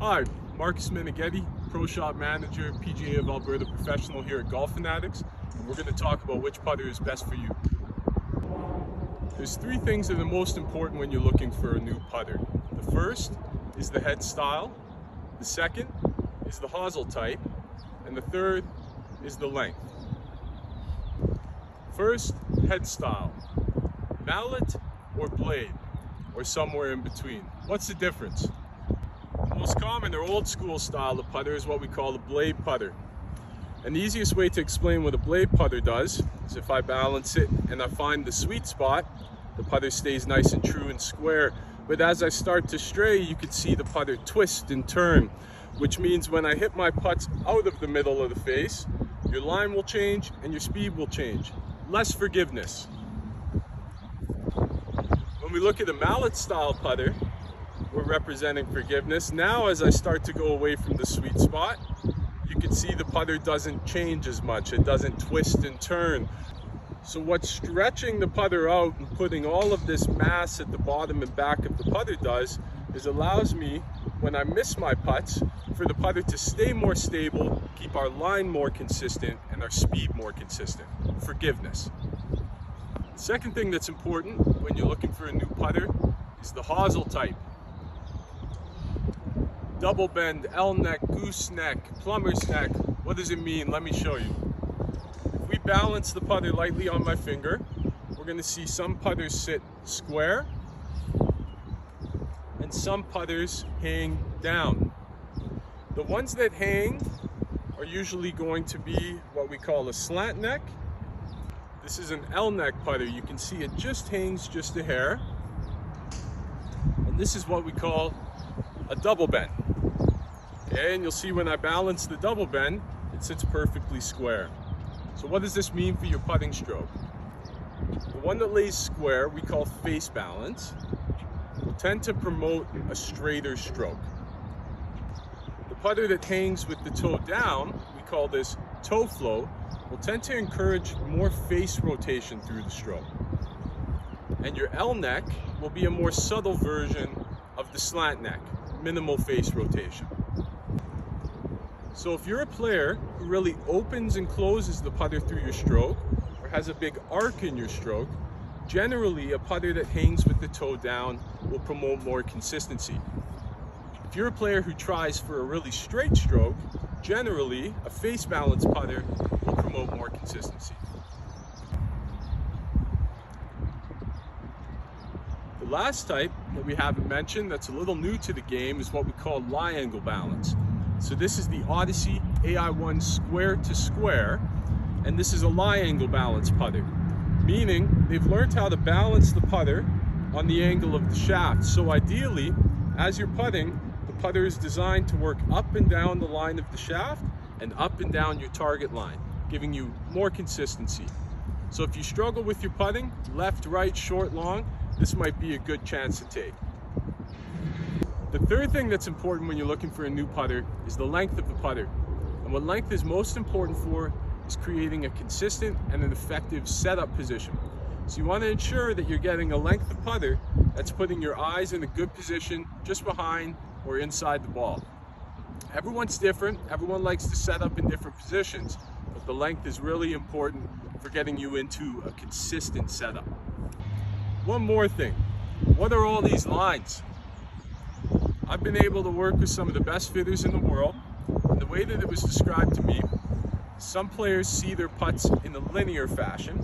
Hi, Marcus Meneghetti, Pro Shop Manager, PGA of Alberta Professional here at Golf Fanatics, and we're going to talk about which putter is best for you. There's three things that are the most important when you're looking for a new putter. The first is the head style, the second is the hosel type, and the third is the length. First, head style. Mallet or blade, or somewhere in between. What's the difference? The most common or old school style of putter is what we call a blade putter. And the easiest way to explain what a blade putter does is if I balance it and I find the sweet spot, the putter stays nice and true and square. But as I start to stray, you can see the putter twist and turn, which means when I hit my putts out of the middle of the face, your line will change and your speed will change. Less forgiveness. When we look at a mallet style putter, we're representing forgiveness. Now as I start to go away from the sweet spot, you can see the putter doesn't change as much. It doesn't twist and turn. So what's stretching the putter out and putting all of this mass at the bottom and back of the putter does is allows me, when I miss my putts, for the putter to stay more stable, keep our line more consistent, and our speed more consistent. Forgiveness. The second thing that's important when you're looking for a new putter is the hosel type. Double bend, L neck, goose neck, plumber's neck. What does it mean? Let me show you. If we balance the putter lightly on my finger, we're going to see some putters sit square and some putters hang down. The ones that hang are usually going to be what we call a slant neck. This is an L neck putter. You can see it just hangs just a hair. And this is what we call a double bend. Okay, and you'll see when I balance the double bend, it sits perfectly square. So what does this mean for your putting stroke? The one that lays square, we call face balance, will tend to promote a straighter stroke. The putter that hangs with the toe down, we call this toe flow, will tend to encourage more face rotation through the stroke. And your L neck will be a more subtle version of the slant neck, minimal face rotation. So if you're a player who really opens and closes the putter through your stroke, or has a big arc in your stroke, generally a putter that hangs with the toe down will promote more consistency. If you're a player who tries for a really straight stroke, generally a face balance putter will promote more consistency. The last type that we haven't mentioned that's a little new to the game is what we call lie angle balance. So this is the Odyssey AI1 square to square, and this is a lie angle balance putter, meaning they've learned how to balance the putter on the angle of the shaft. So ideally, as you're putting, the putter is designed to work up and down the line of the shaft and up and down your target line, giving you more consistency. So if you struggle with your putting, left, right, short, long, this might be a good chance to take. The third thing that's important when you're looking for a new putter is the length of the putter. And what length is most important for is creating a consistent and an effective setup position. So you want to ensure that you're getting a length of putter that's putting your eyes in a good position just behind or inside the ball. Everyone's different, everyone likes to set up in different positions, but the length is really important for getting you into a consistent setup. One more thing, what are all these lines? I've been able to work with some of the best fitters in the world, and the way that it was described to me, some players see their putts in a linear fashion.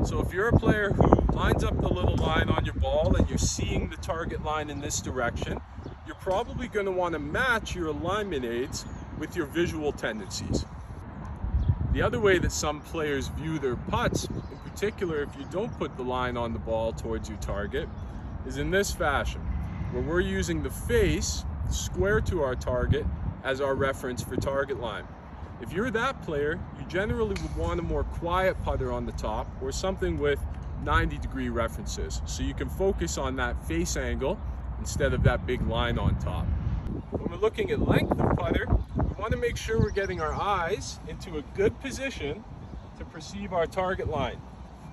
So if you're a player who lines up the little line on your ball and you're seeing the target line in this direction, you're probably going to want to match your alignment aids with your visual tendencies. The other way that some players view their putts, in particular if you don't put the line on the ball towards your target, is in this fashion, where we're using the face square to our target as our reference for target line. If you're that player, you generally would want a more quiet putter on the top or something with 90-degree references, so you can focus on that face angle instead of that big line on top. When we're looking at length of putter, we want to make sure we're getting our eyes into a good position to perceive our target line.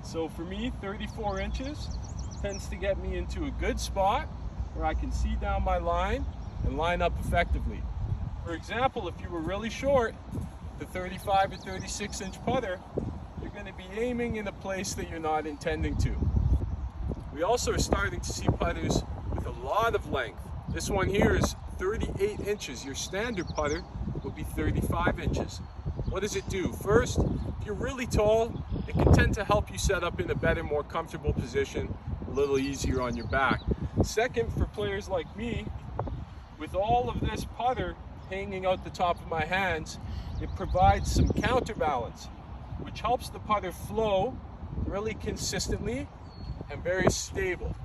So for me, 34 inches tends to get me into a good spot where I can see down my line and line up effectively. For example, if you were really short, the 35 or 36 inch putter, you're going to be aiming in a place that you're not intending to. We also are starting to see putters with a lot of length. This one here is 38 inches. Your standard putter will be 35 inches. What does it do? First, if you're really tall, it can tend to help you set up in a better, more comfortable position, a little easier on your back. Second, for players like me, with all of this putter hanging out the top of my hands, it provides some counterbalance, which helps the putter flow really consistently and very stable.